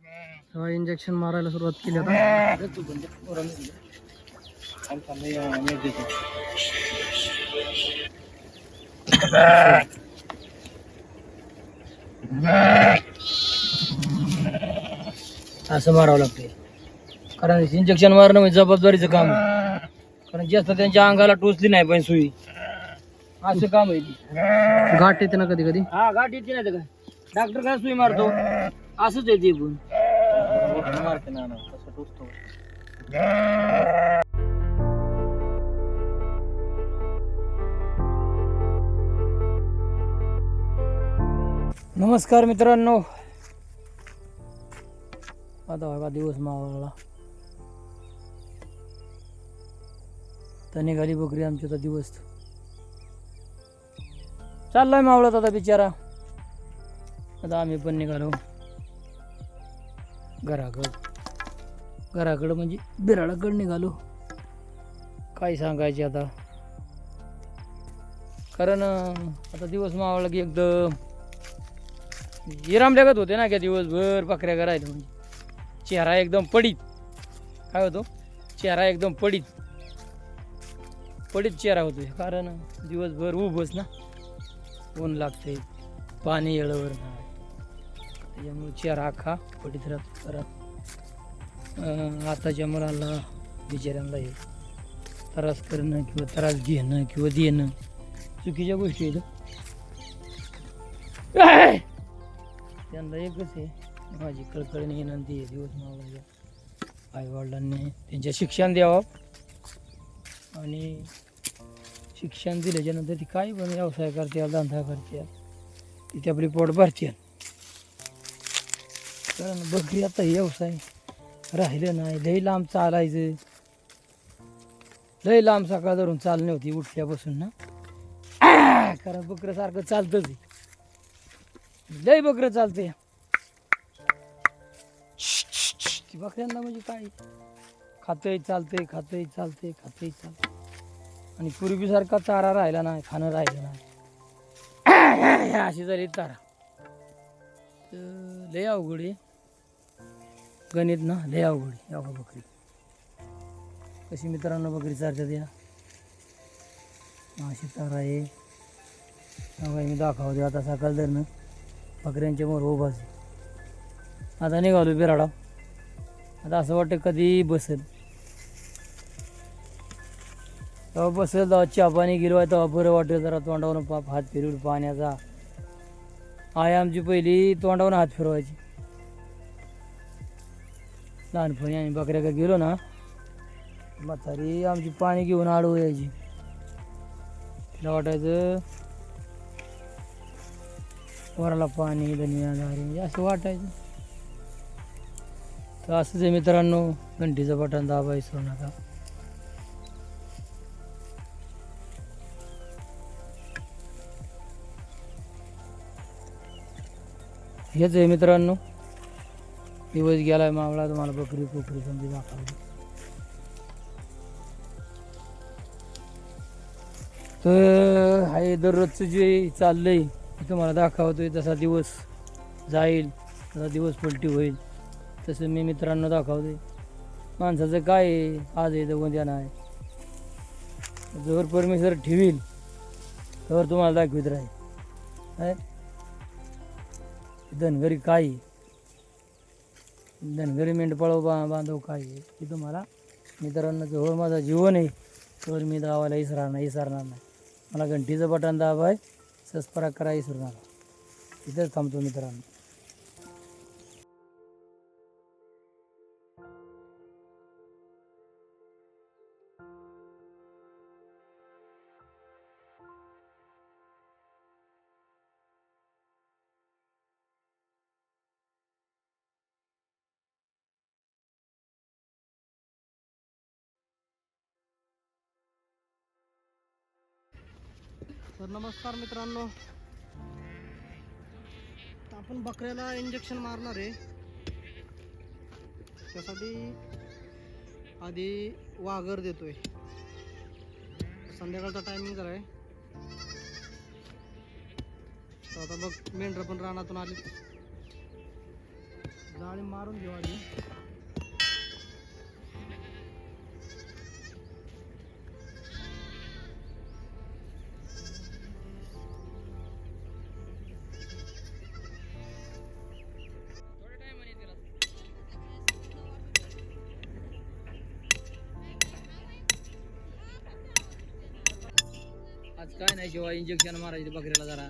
Injection मारायला सुरुवात केली आता. असं मारावं लागते कारण इंजेक्शन मारणं म्हणजे जबाबदारीचं काम आहे. कारण जास्त त्यांच्या अंगाला टोचली नाही पण सुई असं काम आहे ती. गाठ येते ना कधी कधी. हा गाठ येते नाही तर काय डॉक्टर काय सुई मारतो असंच आहे ते पण मारते ना कसं टोचतो. नमस्कार मित्रांनो, आता बघा दिवस मावळला तर निघाली बकरी आमची. तर दिवस चाललाय मावळत आता बिचारा. आता आम्ही पण निघालो घराकडं म्हणजे बिराडाकडं निघालो. काय सांगायचे आता कारण आता दिवस मावळला की एकदम हिरामल्यागत होते ना. क्या दिवसभर बकऱ्या करायला म्हणजे चेहरा एकदम पडीत. काय होतो चेहरा एकदम पडीत चेहरा होतोय कारण दिवसभर उभंच ना. ऊन लागते पाणी येळवर नाही त्याच्यामुळे चेहरा अख्खा पडीत राहतो. आताच्या मुलांना बिचाऱ्यांना हे त्रास करणं किंवा त्रास घेणं किंवा देणं चुकीच्या गोष्टी आहेत. त्यांना एकच आहे माझी कळकळीने विनंती आहे दिवस मावळाच्या आईवडिलांनी त्यांच्या शिक्षण द्यावं आणि शिक्षण दिल्याच्यानंतर ती काही पण व्यवसाय करते धंदा करते तिथे आपली पोट भरते. कारण बकरी आता व्यवसाय राहिलं नाही. लई लांब चालायचं लई लांब सकाळ धरून चालणे होती उठल्यापासून ना. कारण बकरं सारखं चालतंच लई बकरं चालतंय. ती बकऱ्यांना म्हणजे काय खातंय चालतंय आणि पूर्वीसारखा चारा राहिला नाही खाणं राहिलं नाही. अशी झाली तारा लय अवघड आहे गणित ना. लय अवघड आहे. अवघड बकरी कशी मित्रांनो बकरी चारतात या अशी तारा आहे. मी दाखवते आता सकाळ धरणं बकऱ्यांच्या मोर उभाच. आता निघालो बिराडा. आता असं वाटतं कधी बसेल तेव्हा बसेल तेव्हा चहा पाणी गेलो आहे तेव्हा बरं वाटेल. जरा तोंडावरून हात फिरवून पाण्याचा आई आमची पहिली तोंडावरून हात फिरवायची. लहानपणी आम्ही बकऱ्या का गेलो ना म्हातारी आमची पाणी घेऊन आडवं यायची. तिला वाटायचं वराला पाणी धनिया दारी असं वाटायचं. तर असंच आहे मित्रांनो, घंटीचं बटन दाबा विसरू नका. हेच आहे मित्रांनो दिवस गेलाय मावळा. तुम्हाला बकरी समजी दाखवली. तर हाय दररोजचं जे चाललंय ते तुम्हाला दाखवतोय. जसा दिवस जाईल तसा दिवस पलटी होईल तसं मी मित्रांनो दाखवतोय. माणसाचं काय आहे आज आहे तर उद्या नाही. जर परमेश्वर ठेवील तर तुम्हाला दाखवित राहील. धनगरी काय धनगरी मेंढपाळ बांधव काय हे तुम्हाला मित्रांनो जवळ माझं जीवन आहे तर मी दावायला विसरणार नाही. मला घंटीचं बटन दाबाय सबस्क्राईब करा विसरू नका. तिथेच थांबतो मित्रांनो. तर नमस्कार मित्रांनो, आपण बकऱ्याला इंजेक्शन मारणार आहे. त्यासाठी आधी वाघर देतोय. संध्याकाळचा टायमिंग झालाय. तर आता बघ मेंढर पण रानातून आली. जाळी मारून घेऊ आधी. आज काय नाही शिवाय इंजेक्शन मारायचे बकऱ्याला जरा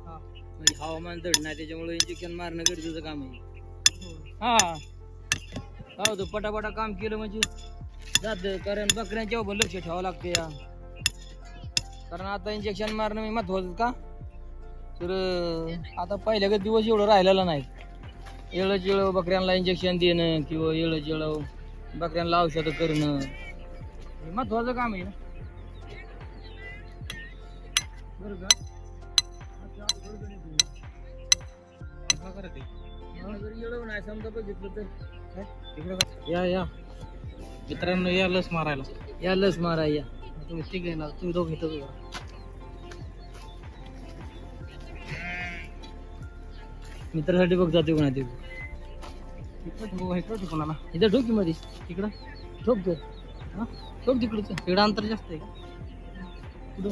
म्हणजे हवामान दड नाही त्याच्यामुळे इंजेक्शन मारणं गरजेचं काम आहे. हा काय होतं पटापटा काम केलं म्हणजे जात कारण बकऱ्यांच्या पण लक्ष ठेवावं लागते या कारण आता इंजेक्शन मारणं मी महत्वाचं का तर आता पहिल्या दिवस एवढं राहिलेलं नाही. येळच येळ बकऱ्यांना इंजेक्शन देणं किंवा येळच येळ बकऱ्यांना औषधं करणं हे महत्वाचं काम आहे ना बरं का. जर येळव नाही समजा बघितलं तर तिकडे या मित्रांनो, या लस मारायला. या लस मारा या तुम्ही ठीक आहे ना, तुम्ही दोघं इथं मित्रासाठी बघ जाते कोणा ते इकडं ठिकाणाला इथं ठोकी मध्ये तिकडं ठोकतो हा ठोक तिकडचं तिकडं अंतर जास्त आहे का? कुठं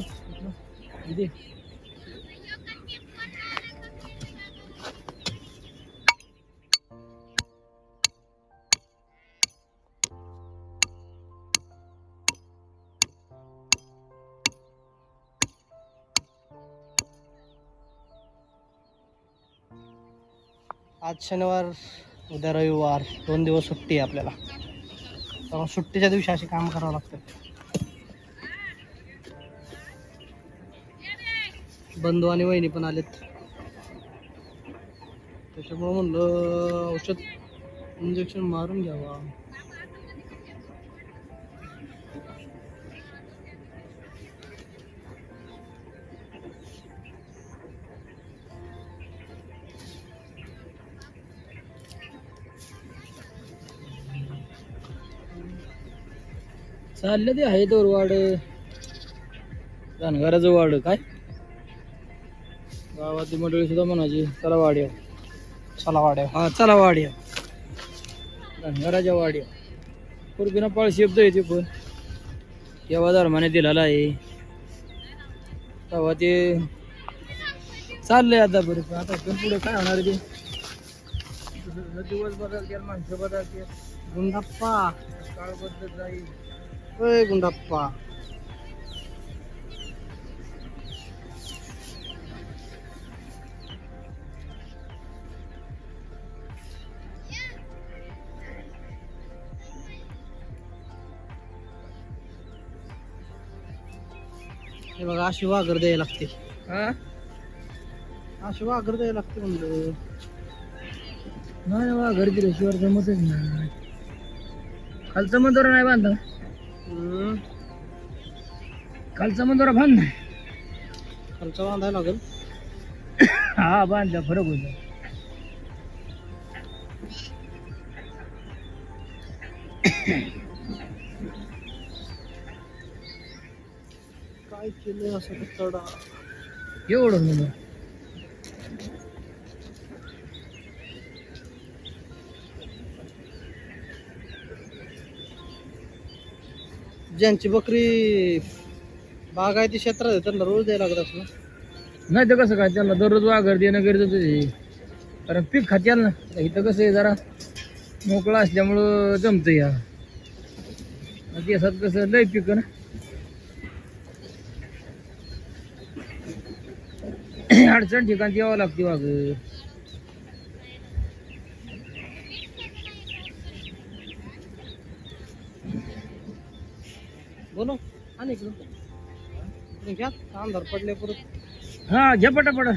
इथे आज शनिवार उद्या रविवार 2 दिवस सुट्टी आहे आपल्याला. तर सुट्टीच्या दिवशी असे काम करावं लागतं. बंधू आणि वहिनी पण आलेत त्याच्यामुळे म्हणलं औषध इंजेक्शन मारून घ्यावा. चाललं ते आहे दोर वाड धनगराचं वाड काय गावातली मंडळी सुद्धा म्हणायची चला वाड्या चला वाड्या. हा चला वाड्या धनगराच्या वाड्या पूर्वीना पाळ शब्द येते पण केव्हा धर्माने दिलेला आहे तेव्हा ते चाललंय आता बरं. आता पण पुढे काय होणार आहे ते दिवस बदलते माणसं बदलते गुंडप्पा, काळ बदलत जाईल. ओय गुंडप्पा. हे बघा अशी वाघर द्यायला लागते. हा अशी वाघर द्यायला लागते म्हणलं. नाही वा घर दिल्याशिवाय जमतच नाही. खालचा मंदोरा नाही बांधला खालचा मंदोरा बांध नाही खालचा बांधायला लागेल. हा बांधला फरक होता. काय केलं असं चढा एवढं म्हणून ज्यांची बकरी बागायती क्षेत्रात आहे त्यांना रोज द्यायला लागत असं. नाही तर कसं काय त्याला दररोज वाघर देणं गरजेचं आहे कारण पीक खात्याल ना. इथं कसं आहे जरा मोकळा असल्यामुळं जमतं या देशात कसं लय पीक ना अडचण ठिकाणी यावं लागते वाघर. बोलो आणि इकडं घ्या अंधार पडले परत. हा घ्या पटापट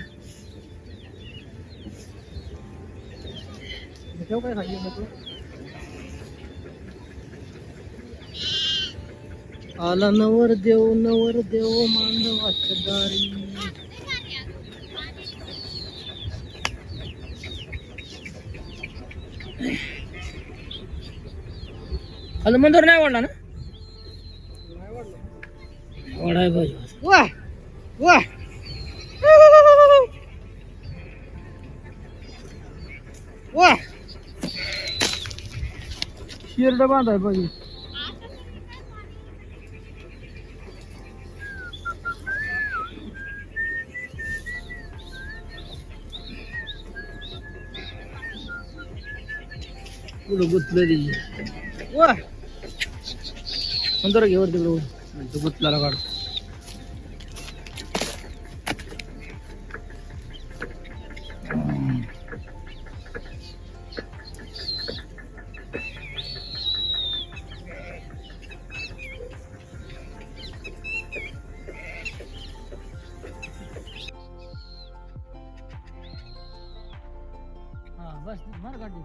ठेव काय खाली म्हटलं. आला नवर देव मांडवाच्या दारी. आता मंदर नाही वाढला ना वाढाय पाहिजे. वाह वाह वाह शिरड बांधाय पाहिजे. पुढं गुतलं वा नंतर घेवर तिकडं गुतलाला काढ. हा बस मार काढली.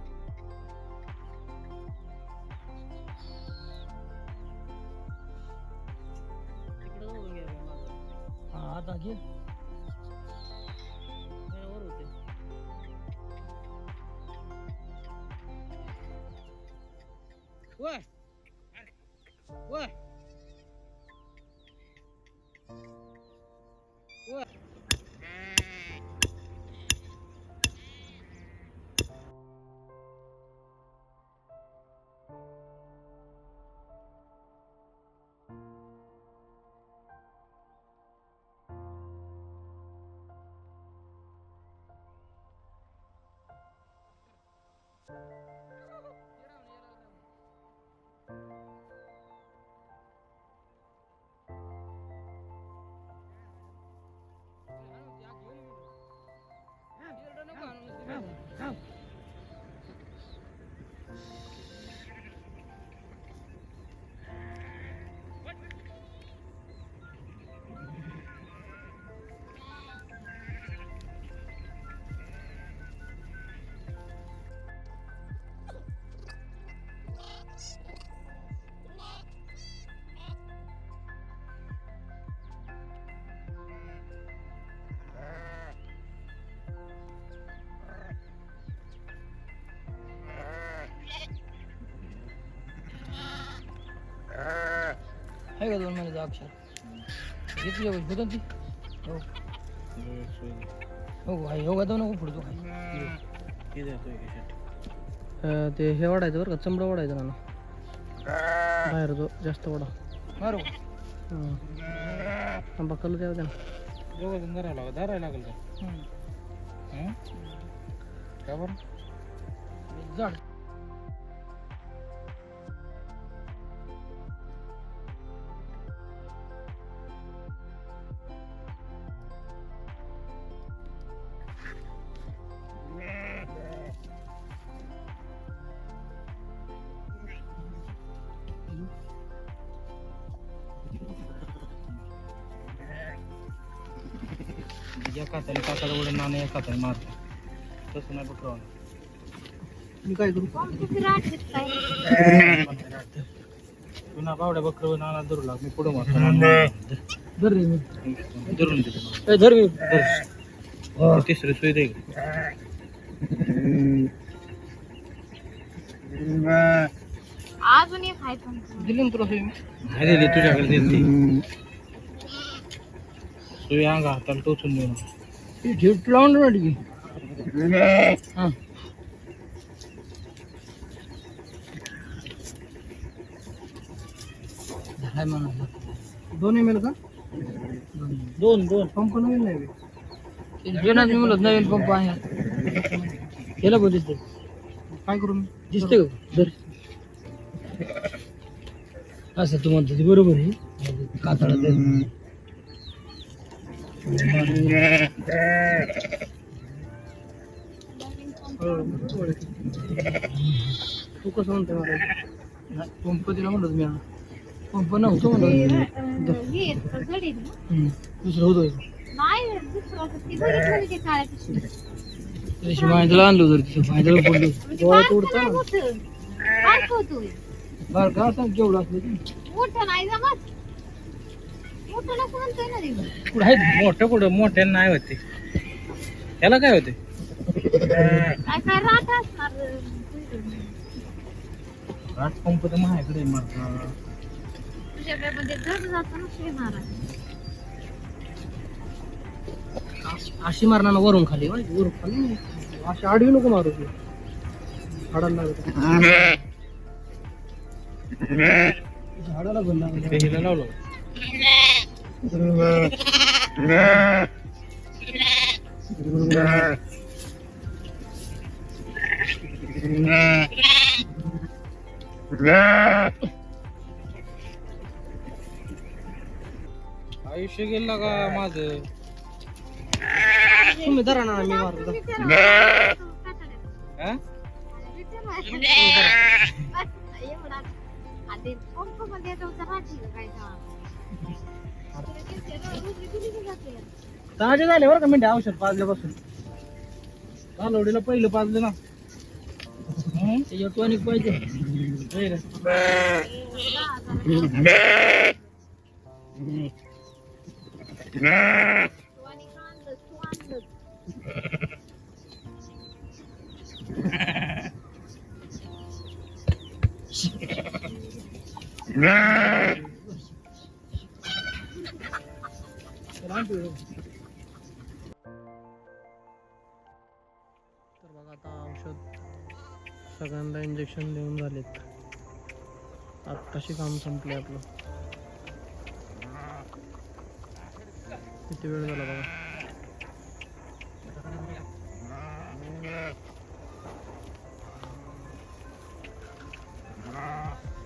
हा आता घे वर होते. वर वर वर आहे का 2 महिन्याचा अक्षर घेतली होतं ती. हो हो आहे हो का नको पुढतो ते हे वाढायचं बरं का चमडा वाढायचं ना बाहेर जो जास्त वाढा मारू बकल द्यावं त्यानं धरायला लागेल का बरं जाड. एका हाताने काकाला उडे नाणे एका हाताने मारतो तसं नाही बघ. मी काय करू पुन्हा बावड्या बकर नाना धरू लाग मी पुढे मारतो. धर रे मी धरून देतो. धर मी तिसरी सुई दे. अजून एक आहे दिली ना तुला सुई मी. नाही दिली तुझ्याकडे दिली सुई अंगा हाताला टोचून देऊ ती झेट लावून ना ती. हां हाय म्हणा 2 ml का 2 पंप नवीन नाही जुना मी म्हणत नवीन पंप आहे त्याला बोल दिसते काय करू मी दिसते का दर असं तू म्हणतो ते बरोबर आहे कातडा तू कसं म्हणतो मला पंप तिला म्हणत मी पंप नव्हतो म्हणत दुसरं होतं त्याशी माहितीला आणलो जर तिथं माहितीला पडलो डोळ्यात उडतं ना बार का सांग केवढं असलं ते मोठं नाही जमत मोठं नको म्हणतोय ना रे कुठं आहे मोठं कुठं मोठ्या नाही होते त्याला काय होते काय काय राहत असणार रात पंप तर माझ्याकडे मारता तुझ्याकडे म्हणजे घर जातो ना शेणारा अशी मारणार ना वरून खाली वरून खाली अशी आडवी नको मारू तू हाडाला लागत झाडाला बंद लागलं. ते हिला लावलं आयुष्य गेलं का माझं. तुम्ही धरा ना मी मारतो. हा? एवढा आधी पंप मध्ये येतो तर राहतील काय ताजे झाले बरं का मिनिट औषध पाजल्यापासून. कालवडीला पहिलं पाजलं ना. त्याच्यावर टॉनिक पाहिजे. होय का? तर बघा आता औषध सगळ्यांना इंजेक्शन देऊन झालेत. आत्ताशी काम संपले आपलं. किती वेळ झाला बघा.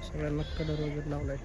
सगळ्यांना कलर वगैरे लावलाय.